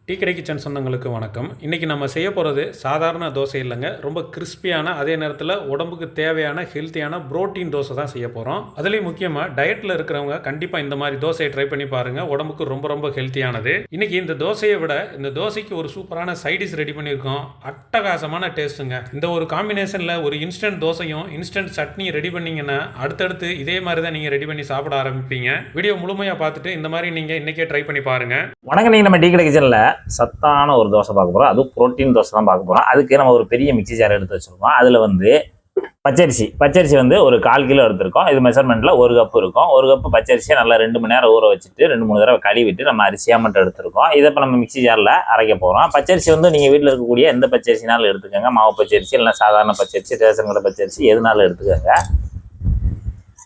Tea கடை kitchen சொந்தங்களுக்கு வணக்கம். இன்றைக்கி நம்ம செய்ய போகிறது சாதாரண தோசை இல்லைங்க. ரொம்ப கிறிஸ்பியான, அதே நேரத்தில் உடம்புக்கு தேவையான ஹெல்த்தியான புரோட்டீன் தோசை தான் செய்ய போகிறோம். அதுலேயும் முக்கியமாக டயட்டில் இருக்கிறவங்க கண்டிப்பாக இந்த மாதிரி தோசையை ட்ரை பண்ணி பாருங்கள். உடம்புக்கு ரொம்ப ரொம்ப ஹெல்த்தியானது. இன்றைக்கி இந்த தோசையை விட இந்த தோசைக்கு ஒரு சூப்பரான சைடிஷ் ரெடி பண்ணியிருக்கோம். அட்டகாசமான டேஸ்ட்டுங்க. இந்த ஒரு காம்பினேஷனில் ஒரு இன்ஸ்டன்ட் தோசையும் இன்ஸ்டன்ட் சட்னியும் ரெடி பண்ணிங்கன்னா அடுத்தடுத்து இதே மாதிரி தான் நீங்கள் ரெடி பண்ணி சாப்பிட ஆரம்பிப்பீங்க. வீடியோ முழுமையாக பார்த்துட்டு இந்த மாதிரி நீங்கள் இன்றைக்கே ட்ரை பண்ணி பாருங்கள். வணக்கம். நீங்கள் நம்ம டீ கடை கிச்சனில் சத்தான ஒரு தோசை பார்க்க போகிறோம். அதுவும் புரோட்டீன் தோசை தான் பார்க்க போகிறோம். அதுக்கு நம்ம ஒரு பெரிய மிக்சி ஜார் எடுத்து வச்சுருக்கோம். அதில் வந்து பச்சரிசி வந்து ஒரு 1/4 கிலோ எடுத்திருக்கோம். இது மெஷர்மெண்ட்டில் 1 கப் இருக்கும். 1 கப்பு பச்சரிசியை நல்லா 2 மணி நேரம் ஊற வச்சுட்டு 2-3 தடவை கழுவிட்டு நம்ம அரிசியாக மட்டும் எடுத்திருக்கோம். இதை இப்போ நம்ம மிக்சி ஜாரில் அரைக்க போகிறோம். பச்சரிசி வந்து நீங்கள் வீட்டில் இருக்கக்கூடிய எந்த பச்சரிசினாலும் எடுத்துக்கோங்க. மாவு பச்சரிசி இல்லைனா சாதாரண பச்சரிசி, ரேஷன் கடை பச்சரிசி எதுனாலும் எடுத்துக்கோங்க.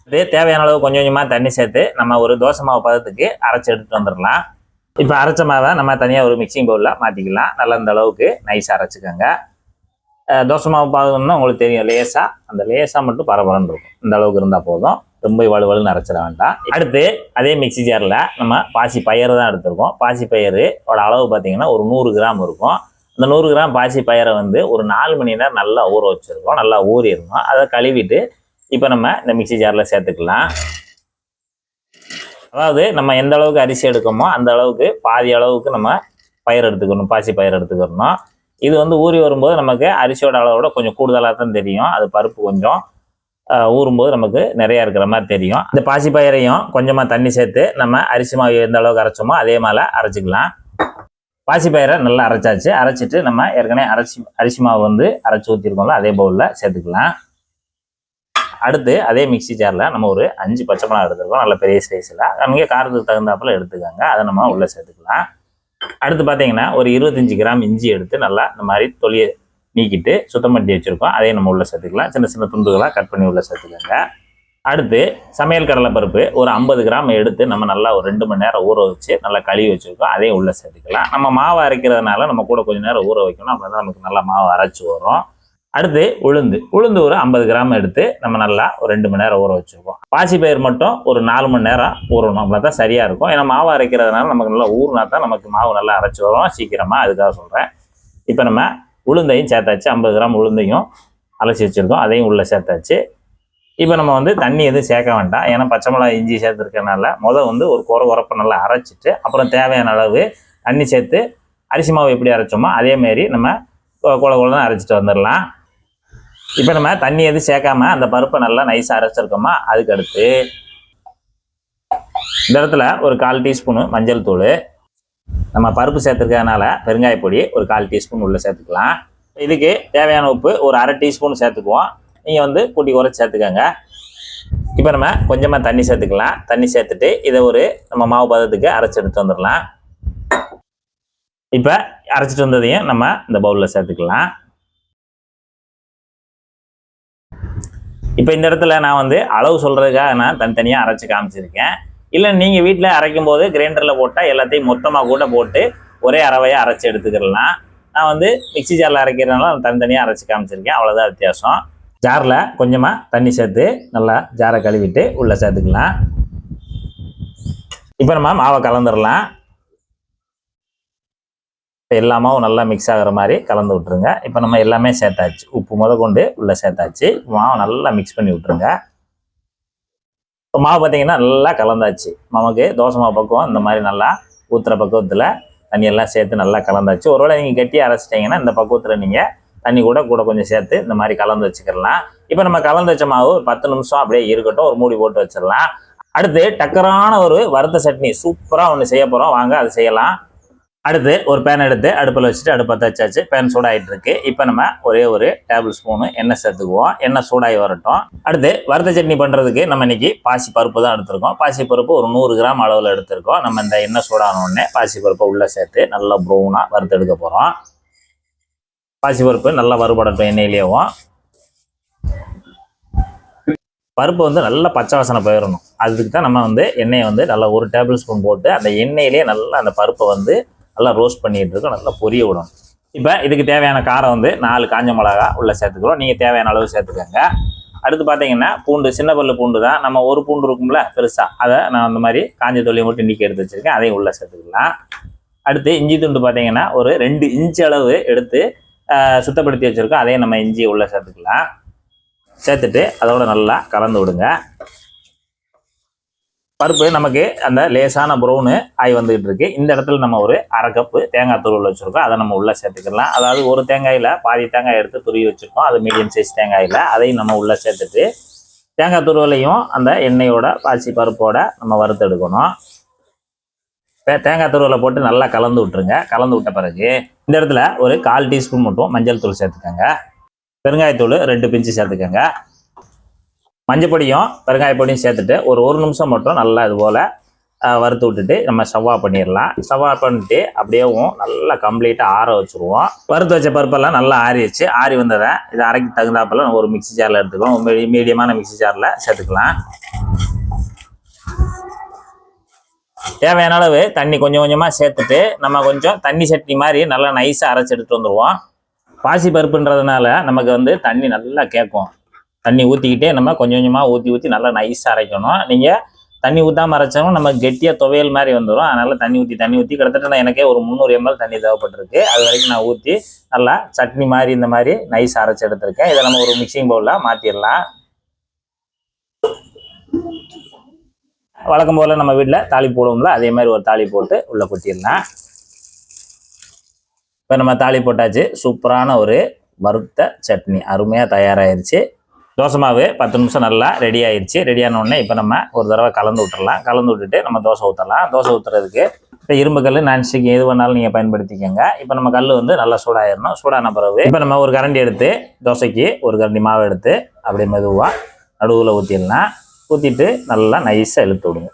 இது தேவையான அளவு கொஞ்சம் கொஞ்சமாக தண்ணி சேர்த்து நம்ம ஒரு தோசை மாவு பதத்துக்கு அரைச்சி எடுத்துகிட்டு வந்துடலாம். இப்போ அரைச்ச மாவை நம்ம தனியாக ஒரு மிக்சிங் பவுலில் மாற்றிக்கலாம். நல்லா இந்த அளவுக்கு நைஸாக அரைச்சிக்கோங்க. தோசை மாவு பார்க்கணும்னா உங்களுக்கு தெரியும், லேசாக மட்டும் பரபரன்னு இருக்கும். இந்த அளவுக்கு இருந்தால் போதும். ரொம்ப வலுவலுன்னு அரைச்சிட வேண்டாம். அடுத்து அதே மிக்சி ஜாரில் நம்ம பாசி பயிறு தான் எடுத்துருக்கோம். பாசி பயிரோட அளவு பார்த்தீங்கன்னா ஒரு 100 கிராம் இருக்கும். அந்த 100 கிராம் பாசி பயிரை வந்து ஒரு 4 மணி நேரம் நல்லா ஊற வச்சுருக்கோம். நல்லா ஊறிடணும். அதை கழுவிட்டு இப்போ நம்ம இந்த மிக்சி ஜாரில் சேர்த்துக்கலாம். அதாவது நம்ம எந்த அளவுக்கு அரிசி எடுக்கணுமோ அந்த அளவுக்கு பாதி அளவுக்கு நம்ம பயிர் எடுத்துக்கணும், பாசி பயிர் எடுத்துக்கணும். இது வந்து ஊறி வரும்போது நமக்கு அரிசியோட அளவோட கொஞ்சம் கூடுதலாக தான் தெரியும். அது பருப்பு கொஞ்சம் ஊறும்போது நமக்கு நிறையா இருக்கிற மாதிரி தெரியும். இந்த பாசி பயிரையும் கொஞ்சமாக தண்ணி சேர்த்து நம்ம அரிசி மாவு எந்த அளவுக்கு அரைச்சோமோ அதே மாதிரி அரைச்சிக்கலாம். பாசி பயிரை நல்லா அரைச்சிட்டு நம்ம ஏற்கனவே அரிசி மாவு வந்து அரைச்சி ஊற்றிருக்கோம்ல, அதே பவுலில் சேர்த்துக்கலாம். அடுத்து அதே மிக்சி ஜாரில் நம்ம ஒரு 5 பச்சை மிளகா எடுத்துருக்கோம். நல்ல பெரிய சைஸில். நமக்கு காரத்துக்கு தகுந்தாப்பில் எடுத்துக்கோங்க. அதை நம்ம உள்ளே சேர்த்துக்கலாம். அடுத்து பார்த்தீங்கன்னா ஒரு 25 கிராம் இஞ்சி எடுத்து நல்லா இந்த மாதிரி தொலியை நீக்கிட்டு சுத்தம் பண்ணி வச்சுருக்கோம். அதையும் நம்ம உள்ளே சேர்த்துக்கலாம். சின்ன சின்ன துண்டுகளாக கட் பண்ணி உள்ளே சேர்த்துக்கோங்க. அடுத்து சமையல் கடலைப்பருப்பு ஒரு 50 கிராம் எடுத்து நம்ம நல்லா ஒரு 2 மணி நேரம் ஊற வச்சு நல்லா கழுவி வச்சுருக்கோம். அதையும் உள்ளே சேர்த்துக்கலாம். நம்ம மாவு அரைக்கிறதுனால நம்ம கூட கொஞ்சம் நேரம் ஊற வைக்கணும். அப்போ தான் நமக்கு நல்லா மாவு அரைச்சி வரும். அடுத்து உளுந்து ஒரு 50 கிராம் எடுத்து நம்ம நல்லா ஒரு 2 மணி நேரம் ஊற வச்சுருக்கோம். பாசி பயிர் மட்டும் ஒரு 4 மணி நேரம் ஊறணும். அப்படின்னா தான் சரியாக இருக்கும். ஏன்னா மாவு அரைக்கிறதுனால நமக்கு நல்லா ஊறினா தான் நமக்கு மாவு நல்லா அரைச்சி வரும் சீக்கிரமாக. அதுக்காக சொல்கிறேன். இப்போ நம்ம உளுந்தையும் சேர்த்தாச்சு. 50 கிராம் உளுந்தையும் அலசி வச்சுருக்கோம். அதையும் உள்ளே சேர்த்தாச்சு. இப்போ நம்ம வந்து தண்ணி எதுவும் சேர்க்க வேண்டாம். ஏன்னா பச்சை மிளகா இஞ்சி சேர்த்துருக்கனால வந்து ஒரு குறப்பை நல்லா அரைச்சிட்டு அப்புறம் தேவையான அளவு தண்ணி சேர்த்து அரிசி மாவு எப்படி அரைச்சோமோ அதேமாரி நம்ம குழந்தை அரைச்சிட்டு வந்துடலாம். இப்போ நம்ம தண்ணி எதுவும் சேர்க்காம அந்த பருப்பை நல்லா நைஸாக அரைச்சிருக்கோமா, அதுக்கு அடுத்து இந்த இடத்துல ஒரு 1/4 டீஸ்பூனு மஞ்சள் தூள், நம்ம பருப்பு சேர்த்துருக்கிறதுனால பெருங்காயப்பொடி ஒரு 1/4 டீஸ்பூன் உள்ளே சேர்த்துக்கலாம். இதுக்கு தேவையான உப்பு ஒரு 1/2 டீஸ்பூன் சேர்த்துக்குவோம். நீங்கள் வந்து கூட்டி குறைச்சி சேர்த்துக்கோங்க. இப்போ நம்ம கொஞ்சமாக தண்ணி சேர்த்துக்கலாம். தண்ணி சேர்த்துட்டு இதை ஒரு நம்ம மாவு பதத்துக்கு அரைச்சி எடுத்து வந்துடலாம். இப்போ அரைச்சிட்டு வந்ததையும் நம்ம இந்த பவுலில் சேர்த்துக்கலாம். இப்போ இந்த இடத்துல நான் வந்து அளவு சொல்கிறதுக்காக நான் தனித்தனியாக அரைச்சி காமிச்சிருக்கேன். இல்லை நீங்கள் வீட்டில் அரைக்கும் போது கிரைண்டரில் போட்டால் எல்லாத்தையும் மொத்தமாக கூட போட்டு ஒரே அரவையாக அரைச்சி எடுத்துக்கிடலாம். நான் வந்து மிக்சி ஜாரில் அரைக்கிறதுனால தனித்தனியாக அரைச்சி காமிச்சிருக்கேன். அவ்வளோதான் வித்தியாசம். ஜாரில் கொஞ்சமாக தண்ணி சேர்த்து நல்லா ஜாரை கழுவிட்டு உள்ளே சேர்த்துக்கலாம். இப்போ நம்ம மாவை கலந்துடலாம். எல்லாமாவும் நல்லா மிக்ஸ் ஆகிற மாதிரி கலந்து விட்டுருங்க. இப்போ நம்ம எல்லாமே சேர்த்தாச்சு. உப்பு கொண்டு உள்ளே சேர்த்தாச்சு. மாவு நல்லா மிக்ஸ் பண்ணி விட்டுருங்க. இப்போ மாவு பார்த்தீங்கன்னா நல்லா கலந்தாச்சு. நமக்கு தோசை மாவு பக்குவம் இந்த மாதிரி நல்லா ஊற்றுற பக்குவத்தில் தண்ணியெல்லாம் சேர்த்து நல்லா கலந்தாச்சு. ஒருவேளை நீங்கள் கெட்டியாக அரைச்சிட்டிங்கன்னா இந்த பக்குவத்தில் நீங்கள் தண்ணி கூட கொஞ்சம் சேர்த்து இந்த மாதிரி கலந்து வச்சுக்கலாம். இப்போ நம்ம கலந்து வச்ச மாவு ஒரு 10 நிமிஷம் அப்படியே இருக்கட்டும். ஒரு மூடி போட்டு வச்சிடலாம். அடுத்து டக்கரான ஒரு வறுத்த சட்னி சூப்பராக ஒன்று செய்ய போகிறோம். வாங்க அது செய்யலாம். அடுத்து ஒரு பேன் எடுத்து அடுப்பில் வச்சுட்டு அடுப்பை வச்சாச்சு. பேன் சூடாகிட்டு இருக்கு. இப்போ நம்ம ஒரே ஒரு டேபிள் ஸ்பூனு எண்ணெய் சேர்த்துக்குவோம். எண்ணெய் சூடாகி வரட்டும். அடுத்து வறுத்த சட்னி பண்ணுறதுக்கு நம்ம இன்னைக்கு பாசி பருப்பு தான் எடுத்திருக்கோம். பாசி பருப்பு ஒரு 100 கிராம் அளவில் எடுத்திருக்கோம். நம்ம இந்த எண்ணெய் சூடான உடனே பாசி பருப்பை உள்ளே சேர்த்து நல்லா ப்ரௌனாக வறுத்து எடுக்க போகிறோம். பாசி பருப்பு நல்லா வறுபடட்டும் எண்ணெயிலேயும். பருப்பு வந்து நல்லா பச்சை வாசனை போயிடணும். அதுக்கு தான் நம்ம வந்து எண்ணெயை வந்து நல்லா ஒரு டேபிள் ஸ்பூன் போட்டு அந்த எண்ணெயிலே நல்லா அந்த பருப்பை வந்து நல்லா ரோஸ்ட் பண்ணிட்டு இருக்கோம். நல்லா பொரிய விடணும். இப்போ இதுக்கு தேவையான காரம் வந்து 4 காஞ்ச மிளகா உள்ளே சேர்த்துக்கிறோம். நீங்கள் தேவையான அளவு சேர்த்துக்கோங்க. அடுத்து பார்த்தீங்கன்னா பூண்டு, சின்ன பல்லு பூண்டு தான். நம்ம ஒரு பூண்டு இருக்கும்ல பெருசாக, அதை நான் அந்த மாதிரி காஞ்ச தொலியை மட்டும் நீக்கி எடுத்து வச்சுருக்கேன். அதையும் உள்ளே சேர்த்துக்கலாம். அடுத்து இஞ்சி துண்டு பார்த்தீங்கன்னா ஒரு 2 இன்ச் அளவு எடுத்து சுத்தப்படுத்தி வச்சுருக்கோம். அதையும் நம்ம இஞ்சி உள்ளே சேர்த்துக்கலாம். சேர்த்துட்டு அதோட நல்லா கலந்து விடுங்க. பருப்பு நமக்கு அந்த லேசான ப்ரௌனு ஆகி வந்துகிட்டு இருக்கு. இந்த இடத்துல நம்ம ஒரு 1/2 கப்பு தேங்காய் துருவல் வச்சுருக்கோம். அதை நம்ம உள்ளே சேர்த்துக்கலாம். அதாவது ஒரு தேங்காயில் பாதி தேங்காய் எடுத்து துருவி வச்சுருக்கோம். அது மீடியம் சைஸ் தேங்காயில் அதையும் நம்ம உள்ளே சேர்த்துட்டு தேங்காய் துருவலையும் அந்த எண்ணெயோட பாசி பருப்போட நம்ம வறுத்து எடுக்கணும். தேங்காய் துருவலை போட்டு நல்லா கலந்து விட்டுருங்க. கலந்து விட்ட பிறகு இந்த இடத்துல ஒரு 1/4 டீஸ்பூன் மட்டும் மஞ்சள் தூள் சேர்த்துக்கோங்க. பெருங்காயத்தூள் 2 பிஞ்சு சேர்த்துக்கோங்க. மஞ்சப்பொடியும் பெருங்காயப்பொடியும் சேர்த்துட்டு ஒரு நிமிஷம் மட்டும் நல்லா இது போல் வறுத்து விட்டுட்டு நம்ம சவ்வா பண்ணிடலாம். சவ்வா பண்ணிட்டு அப்படியேவும் நல்லா கம்ப்ளீட்டாக ஆற வச்சுருவோம். வறுத்து வச்ச பருப்பெல்லாம் நல்லா ஆறிடுச்சு. ஆறி வந்ததை இதை அரைக்கு தகுந்தாப்பில் நம்ம ஒரு மிக்சி ஜாரில் எடுத்துக்கலாம். மீடியமான மிக்சி ஜாரில் சேர்த்துக்கலாம். தேவையான அளவு தண்ணி கொஞ்சம் கொஞ்சமாக சேர்த்துட்டு நம்ம கொஞ்சம் தண்ணி சட்னி மாதிரி நல்லா நைஸாக அரைச்சி எடுத்துகிட்டு வந்துடுவோம். பாசி பருப்புன்றதுனால நமக்கு தண்ணி நல்லா கேட்கும். தண்ணி ஊற்றிக்கிட்டே நம்ம கொஞ்சம் கொஞ்சமாக ஊற்றி நல்லா நைஸாக அரைக்கணும். நீங்கள் தண்ணி ஊற்றாமல் அரைச்சாலும் நம்ம கெட்டியாக துவையல் மாதிரி வந்துடும். அதனால் தண்ணி ஊற்றி கிட்டத்தட்ட எனக்கே ஒரு 300 ml தண்ணி தேவைப்பட்டிருக்கு. அது வரைக்கும் நான் ஊற்றி நல்லா சட்னி மாதிரி இந்த மாதிரி நைஸாக அரைச்சி எடுத்திருக்கேன். இதை நம்ம ஒரு மிக்சிங் பவுலில் மாற்றிடலாம். வழக்கம் போல் நம்ம வீட்டில் தாளி போடுவோம்ல, அதே மாதிரி ஒரு தாளி போட்டு உள்ளே கொட்டிடலாம். இப்போ நம்ம தாளி போட்டாச்சு. சூப்பரான ஒரு வறுத்த சட்னி அருமையாக தயாராகிருச்சு. தோசை மாவு 10 நிமிஷம் நல்லா ரெடி ஆயிடுச்சு. ரெடியான உடனே இப்போ நம்ம ஒரு தடவை கலந்து விட்டுறலாம். கலந்து விட்டுட்டு நம்ம தோசை ஊற்றலாம். தோசை ஊற்றுறதுக்கு இப்போ இரும்பு கல், நான்ஸ்டிக் எது வேணாலும் நீங்கள் பயன்படுத்திக்கோங்க. இப்போ நம்ம கல் நல்லா சூடாயிடணும். சூடான பிறகு இப்போ நம்ம ஒரு கரண்டி எடுத்து தோசைக்கு ஒரு கரண்டி மாவு எடுத்து அப்படியே மெதுவாக நடுவில் ஊற்றிடலாம். ஊற்றிட்டு நல்லா நைஸாக இழுத்து விடுங்க.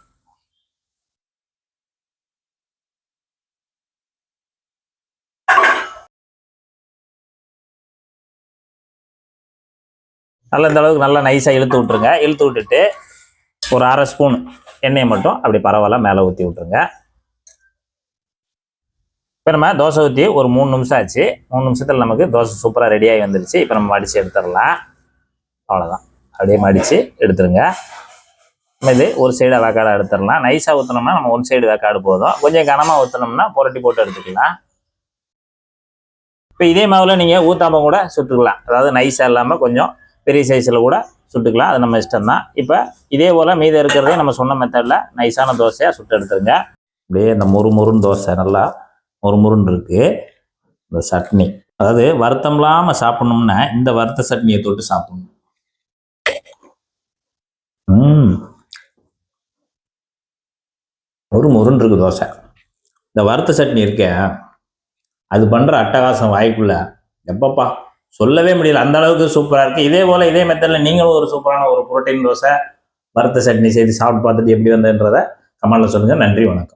நல்லா இந்த அளவுக்கு நல்லா நைஸாக இழுத்து விட்ருங்க. இழுத்து விட்டுட்டு ஒரு 1/2 ஸ்பூன் எண்ணெயை மட்டும் அப்படி பரவாயில்ல மேலே ஊற்றி விட்ருங்க. இப்போ நம்ம தோசை ஊற்றி ஒரு 3 நிமிஷம் ஆச்சு. 3 நிமிஷத்தில் நமக்கு தோசை சூப்பராக ரெடியாகி வந்துடுச்சு. இப்போ நம்ம மடித்து எடுத்துடலாம். அவ்வளோதான், அப்படியே மடித்து எடுத்துருங்க. நம்ம இது ஒரு சைடு வேக்காடு எடுத்துடலாம். நைஸாக ஊற்றினோம்னா நம்ம ஒன் சைடு வேக்காடு போதும். கொஞ்சம் கனமாக ஊற்றினோம்னா புரட்டி போட்டு எடுத்துக்கலாம். இப்போ இதே மாவில் நீங்கள் ஊற்றாமல் கூட சுட்டுக்கலாம். அதாவது நைஸாக இல்லாமல் கொஞ்சம் பெரிய சைஸில் கூட சுட்டுக்கலாம். அது நம்ம இஷ்டம் தான். இப்போ இதே போல் மீதம் இருக்கிறதே நம்ம சொன்ன மெத்தடில் நைஸான தோசையாக சுட்டு எடுத்துருங்க. அப்படியே இந்த முறுமுறுன்னு தோசை நல்லா முறுமுறுன்னு இருக்குது. இந்த சட்னி அதாவது வருத்தம் இல்லாமல் சாப்பிட்ணும்னா இந்த வறுத்த சட்னியை தொட்டு சாப்பிடணும். முறுமுறுன்னு இருக்குது தோசை. இந்த வறுத்த சட்னி இருக்க அது பண்ணுற அட்டகாசம் வாய்க்குள்ள எப்பப்பா சொல்லவே முடியல. அந்த அளவுக்கு சூப்பராக இருக்குது. இதே போல் இதே மெத்தடில் நீங்களும் ஒரு சூப்பரான ஒரு புரோட்டீன் தோசை வறுத்த சட்னி செய்து சாப்பிட்டு பார்த்துட்டு எப்படி வந்ததுன்றதை கமெண்ட்ல சொல்லுங்கள். நன்றி, வணக்கம்.